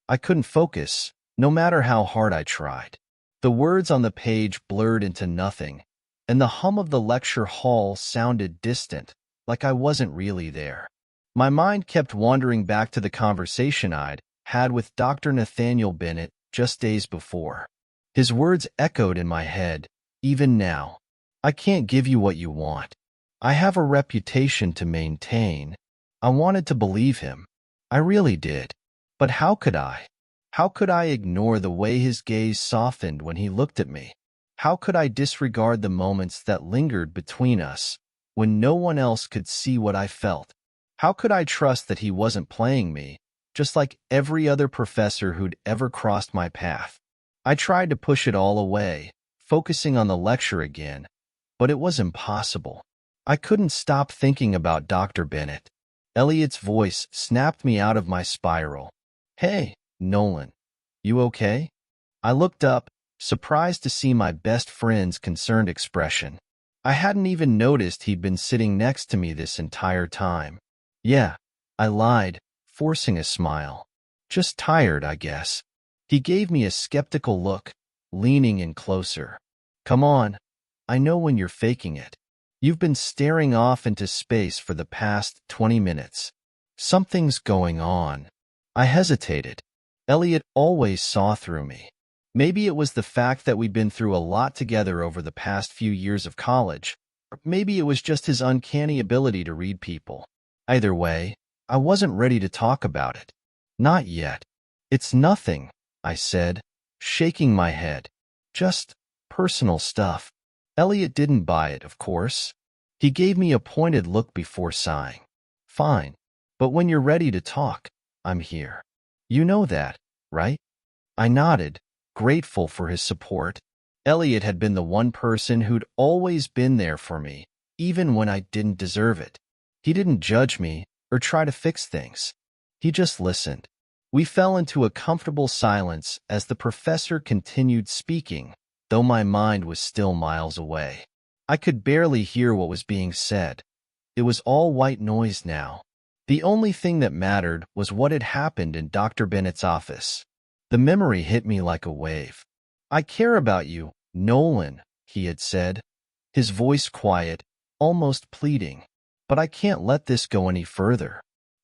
I couldn't focus, no matter how hard I tried. The words on the page blurred into nothing, and the hum of the lecture hall sounded distant, like I wasn't really there. My mind kept wandering back to the conversation I'd had with Dr. Nathaniel Bennett just days before. His words echoed in my head, even now. I can't give you what you want. I have a reputation to maintain. I wanted to believe him. I really did. But how could I? How could I ignore the way his gaze softened when he looked at me? How could I disregard the moments that lingered between us, when no one else could see what I felt? How could I trust that he wasn't playing me, just like every other professor who'd ever crossed my path? I tried to push it all away, focusing on the lecture again, but it was impossible. I couldn't stop thinking about Dr. Bennett. Elliot's voice snapped me out of my spiral. "Hey, Nolan, you okay?" I looked up, surprised to see my best friend's concerned expression. I hadn't even noticed he'd been sitting next to me this entire time. "Yeah," I lied, forcing a smile. "Just tired, I guess." He gave me a skeptical look, leaning in closer. "Come on, I know when you're faking it. You've been staring off into space for the past 20 minutes. Something's going on." I hesitated. Elliot always saw through me. Maybe it was the fact that we'd been through a lot together over the past few years of college, or maybe it was just his uncanny ability to read people. Either way, I wasn't ready to talk about it. Not yet. "It's nothing," I said, shaking my head. "Just personal stuff." Elliot didn't buy it, of course. He gave me a pointed look before sighing. "Fine, but when you're ready to talk, I'm here. You know that, right?" I nodded, grateful for his support. Elliot had been the one person who'd always been there for me, even when I didn't deserve it. He didn't judge me or try to fix things. He just listened. We fell into a comfortable silence as the professor continued speaking, though my mind was still miles away. I could barely hear what was being said. It was all white noise now. The only thing that mattered was what had happened in Dr. Bennett's office. The memory hit me like a wave. "I care about you, Nolan," he had said, his voice quiet, almost pleading. "But I can't let this go any further.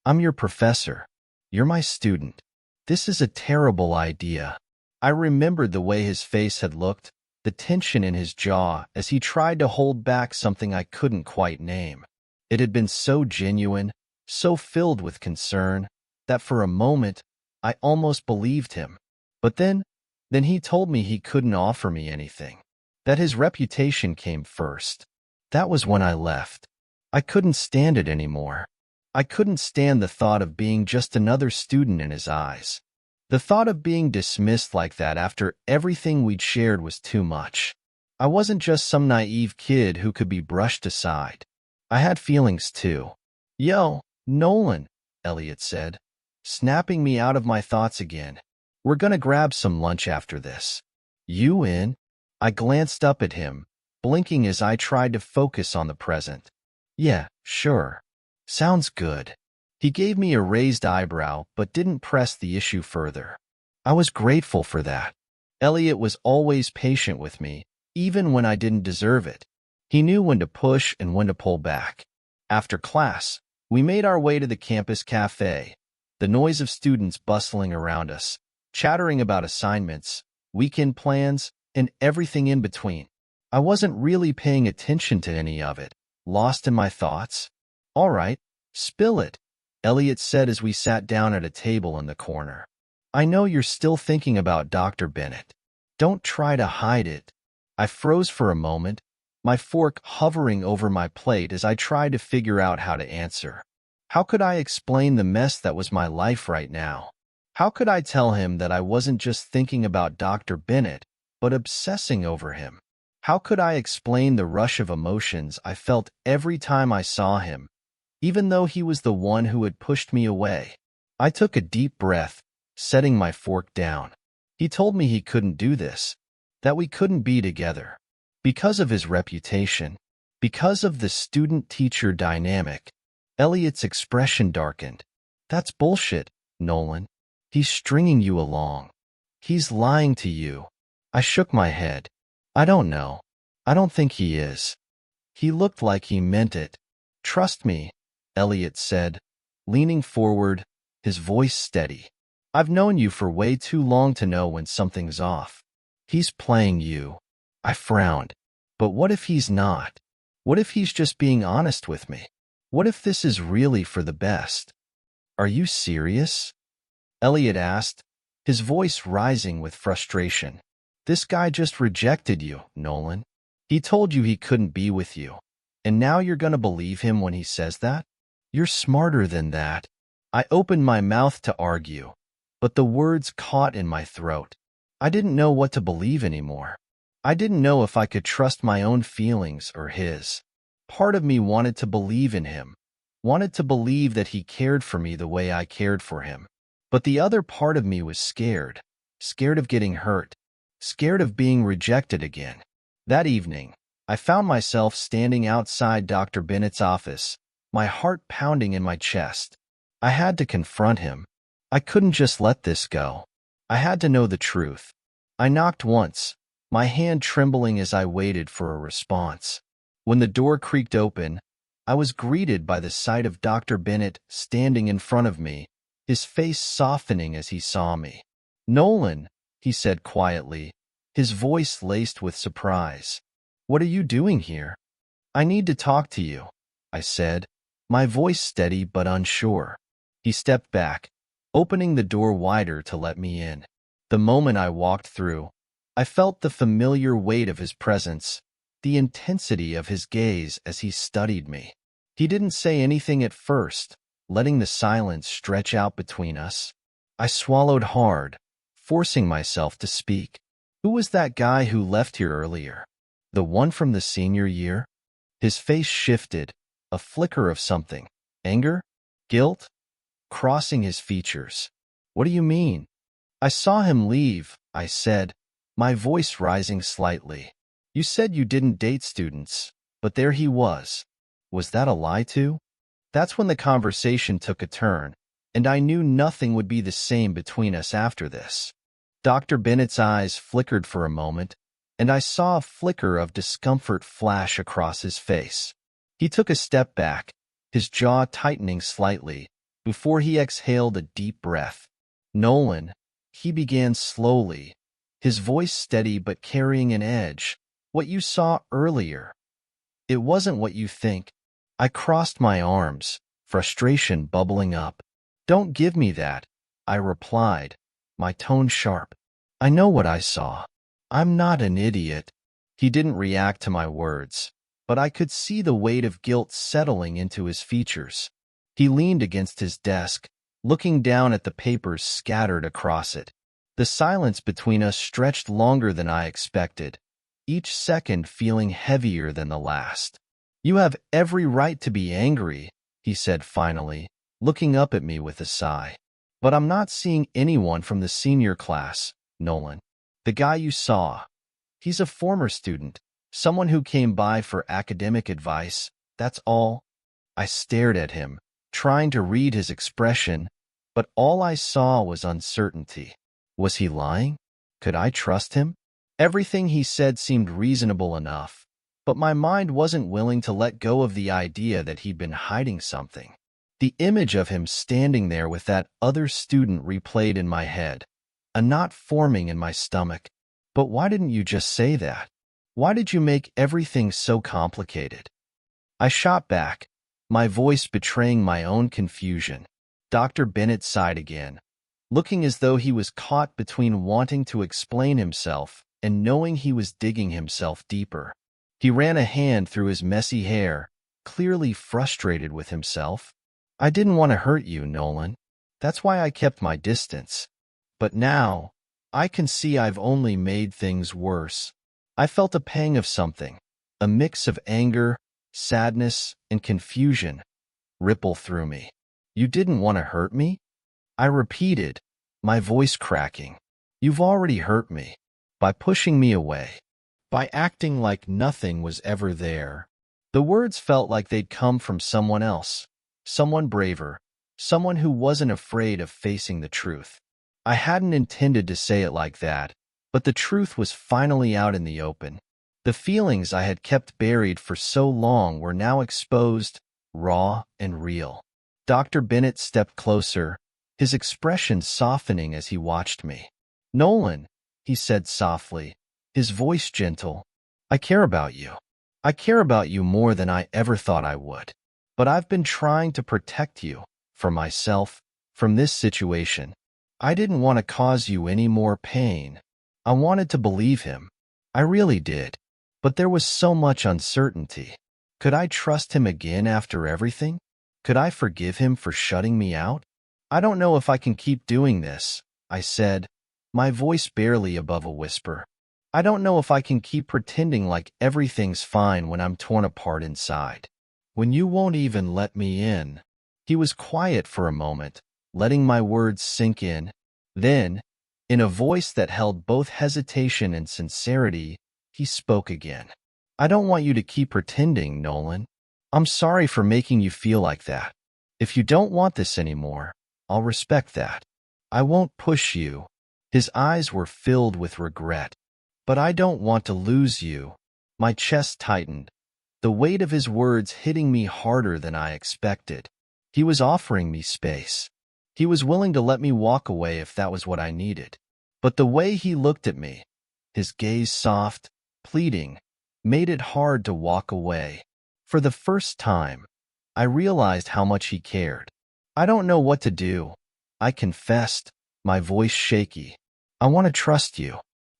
I'm your professor. You're my student. This is a terrible idea." I remembered the way his face had looked, the tension in his jaw as he tried to hold back something I couldn't quite name. It had been so genuine, so filled with concern, that for a moment I almost believed him. But then he told me he couldn't offer me anything, that his reputation came first. That was when I left. I couldn't stand it anymore. I couldn't stand the thought of being just another student in his eyes. The thought of being dismissed like that after everything we'd shared was too much. I wasn't just some naive kid who could be brushed aside. I had feelings too. "Yo, Nolan," Elliot said, snapping me out of my thoughts again. "We're gonna grab some lunch after this. You in?" I glanced up at him, blinking as I tried to focus on the present. "Yeah, sure. Sounds good." He gave me a raised eyebrow but didn't press the issue further. I was grateful for that. Elliot was always patient with me, even when I didn't deserve it. He knew when to push and when to pull back. After class, we made our way to the campus cafe, the noise of students bustling around us, chattering about assignments, weekend plans, and everything in between. I wasn't really paying attention to any of it, lost in my thoughts. "All right, spill it," Elliot said as we sat down at a table in the corner. "I know you're still thinking about Dr. Bennett. Don't try to hide it." I froze for a moment, my fork hovering over my plate as I tried to figure out how to answer. How could I explain the mess that was my life right now? How could I tell him that I wasn't just thinking about Dr. Bennett, but obsessing over him? How could I explain the rush of emotions I felt every time I saw him, even though he was the one who had pushed me away? I took a deep breath, setting my fork down. He told me he couldn't do this, that we couldn't be together. Because of his reputation, because of the student-teacher dynamic. Elliot's expression darkened. "That's bullshit, Nolan. He's stringing you along. He's lying to you. I shook my head. I don't know. I don't think he is. He looked like he meant it. Trust me, Elliot said, leaning forward, his voice steady. I've known you for way too long to know when something's off. He's playing you. I frowned. But what if he's not? What if he's just being honest with me? What if this is really for the best? Are you serious? Elliot asked, his voice rising with frustration. This guy just rejected you, Nolan. He told you he couldn't be with you. And now you're gonna believe him when he says that? You're smarter than that. I opened my mouth to argue, but the words caught in my throat. I didn't know what to believe anymore. I didn't know if I could trust my own feelings or his. Part of me wanted to believe in him, wanted to believe that he cared for me the way I cared for him. But the other part of me was scared, scared of getting hurt, scared of being rejected again. That evening, I found myself standing outside Dr. Bennett's office, my heart pounding in my chest. I had to confront him. I couldn't just let this go. I had to know the truth. I knocked once, my hand trembling as I waited for a response. When the door creaked open, I was greeted by the sight of Dr. Bennett standing in front of me, his face softening as he saw me. Nolan, he said quietly, his voice laced with surprise. What are you doing here? I need to talk to you, I said, my voice steady but unsure. He stepped back, opening the door wider to let me in. The moment I walked through, I felt the familiar weight of his presence, the intensity of his gaze as he studied me. He didn't say anything at first, letting the silence stretch out between us. I swallowed hard, forcing myself to speak. Who was that guy who left here earlier? The one from the senior year? His face shifted, a flicker of something. Anger? Guilt? Crossing his features. What do you mean? I saw him leave, I said, my voice rising slightly. You said you didn't date students, but there he was. Was that a lie too? That's when the conversation took a turn, and I knew nothing would be the same between us after this. Dr. Bennett's eyes flickered for a moment, and I saw a flicker of discomfort flash across his face. He took a step back, his jaw tightening slightly, before he exhaled a deep breath. Nolan, he began slowly, his voice steady but carrying an edge. What you saw earlier. It wasn't what you think. I crossed my arms, frustration bubbling up. Don't give me that, I replied, my tone sharp. I know what I saw. I'm not an idiot. He didn't react to my words, but I could see the weight of guilt settling into his features. He leaned against his desk, looking down at the papers scattered across it. The silence between us stretched longer than I expected, each second feeling heavier than the last. You have every right to be angry, he said finally, looking up at me with a sigh. But I'm not seeing anyone from the senior class, Nolan. The guy you saw. He's a former student, someone who came by for academic advice, that's all. I stared at him, trying to read his expression, but all I saw was uncertainty. Was he lying? Could I trust him? Everything he said seemed reasonable enough, but my mind wasn't willing to let go of the idea that he'd been hiding something. The image of him standing there with that other student replayed in my head, a knot forming in my stomach. But why didn't you just say that? Why did you make everything so complicated? I shot back, my voice betraying my own confusion. Dr. Bennett sighed again, looking as though he was caught between wanting to explain himself and knowing he was digging himself deeper. He ran a hand through his messy hair, clearly frustrated with himself. I didn't want to hurt you, Nolan. That's why I kept my distance. But now, I can see I've only made things worse. I felt a pang of something, a mix of anger, sadness, and confusion, ripple through me. You didn't want to hurt me? I repeated, my voice cracking. You've already hurt me. By pushing me away. By acting like nothing was ever there. The words felt like they'd come from someone else, someone braver, someone who wasn't afraid of facing the truth. I hadn't intended to say it like that, but the truth was finally out in the open. The feelings I had kept buried for so long were now exposed, raw and real. Dr. Bennett stepped closer, his expression softening as he watched me. "Nolan," he said softly, his voice gentle, "I care about you. I care about you more than I ever thought I would. But I've been trying to protect you, from myself, from this situation. I didn't want to cause you any more pain." I wanted to believe him. I really did. But there was so much uncertainty. Could I trust him again after everything? Could I forgive him for shutting me out? "I don't know if I can keep doing this," I said, my voice barely above a whisper. "I don't know if I can keep pretending like everything's fine when I'm torn apart inside. When you won't even let me in." He was quiet for a moment, letting my words sink in. Then, in a voice that held both hesitation and sincerity, he spoke again. "I don't want you to keep pretending, Nolan. I'm sorry for making you feel like that. If you don't want this anymore, I'll respect that. I won't push you." His eyes were filled with regret. "But I don't want to lose you." My chest tightened, the weight of his words hitting me harder than I expected. He was offering me space. He was willing to let me walk away if that was what I needed. But the way he looked at me, his gaze soft, pleading, made it hard to walk away. For the first time, I realized how much he cared. "I don't know what to do," I confessed, my voice shaky. "I want to trust you,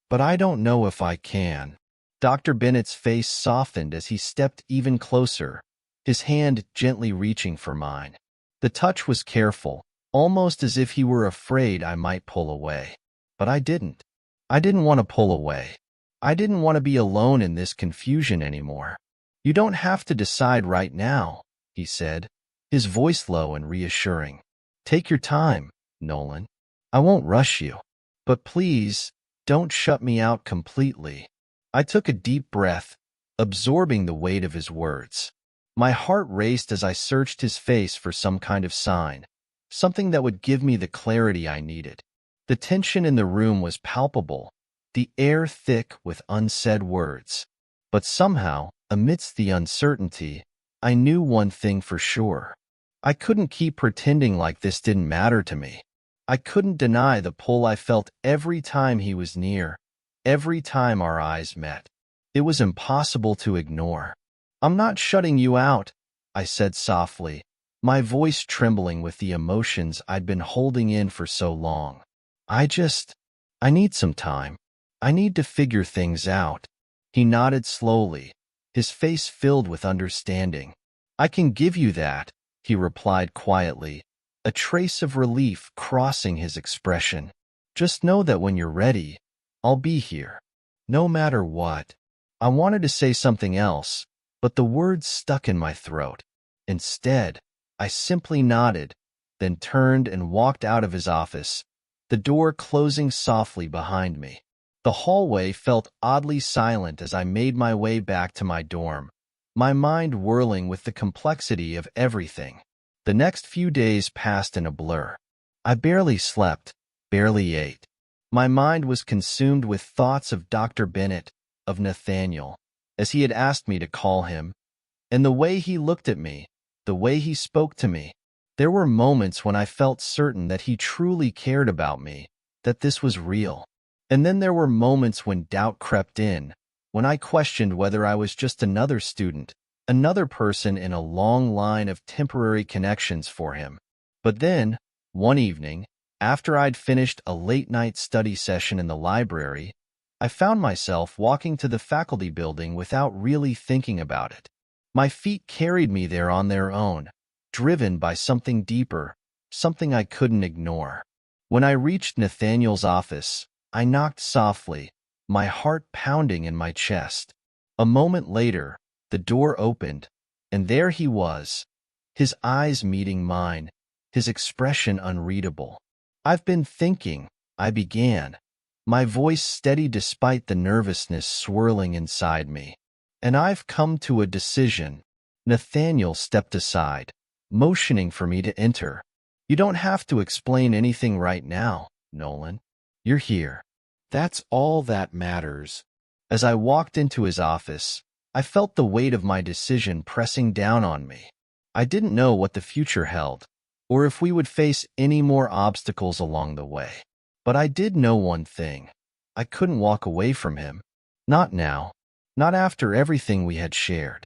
but I don't know if I can." Dr. Bennett's face softened as he stepped even closer, his hand gently reaching for mine. The touch was careful, almost as if he were afraid I might pull away. But I didn't. I didn't want to pull away. I didn't want to be alone in this confusion anymore. "You don't have to decide right now," he said, his voice low and reassuring. "Take your time, Nolan. I won't rush you. But please, don't shut me out completely." I took a deep breath, absorbing the weight of his words. My heart raced as I searched his face for some kind of sign, something that would give me the clarity I needed. The tension in the room was palpable, the air thick with unsaid words. But somehow, amidst the uncertainty, I knew one thing for sure. I couldn't keep pretending like this didn't matter to me. I couldn't deny the pull I felt every time he was near, every time our eyes met. It was impossible to ignore. "I'm not shutting you out," I said softly, my voice trembling with the emotions I'd been holding in for so long. I need some time. I need to figure things out." He nodded slowly, his face filled with understanding. "I can give you that," he replied quietly, a trace of relief crossing his expression. "Just know that when you're ready, I'll be here, no matter what." I wanted to say something else, but the words stuck in my throat. Instead, I simply nodded, then turned and walked out of his office, the door closing softly behind me. The hallway felt oddly silent as I made my way back to my dorm, my mind whirling with the complexity of everything. The next few days passed in a blur. I barely slept, barely ate. My mind was consumed with thoughts of Dr. Bennett, of Nathaniel, as he had asked me to call him, and the way he looked at me, the way he spoke to me. There were moments when I felt certain that he truly cared about me, that this was real. And then there were moments when doubt crept in, when I questioned whether I was just another student, another person in a long line of temporary connections for him. But then, one evening, after I'd finished a late-night study session in the library, I found myself walking to the faculty building without really thinking about it. My feet carried me there on their own, driven by something deeper, something I couldn't ignore. When I reached Nathaniel's office, I knocked softly, my heart pounding in my chest. A moment later, the door opened, and there he was, his eyes meeting mine, his expression unreadable. "I've been thinking," I began, my voice steady despite the nervousness swirling inside me. "And I've come to a decision." Nathaniel stepped aside, motioning for me to enter. "You don't have to explain anything right now," Nolan. You're here. That's all that matters. As I walked into his office, I felt the weight of my decision pressing down on me. I didn't know what the future held, or if we would face any more obstacles along the way. But I did know one thing. I couldn't walk away from him. Not now. Not after everything we had shared.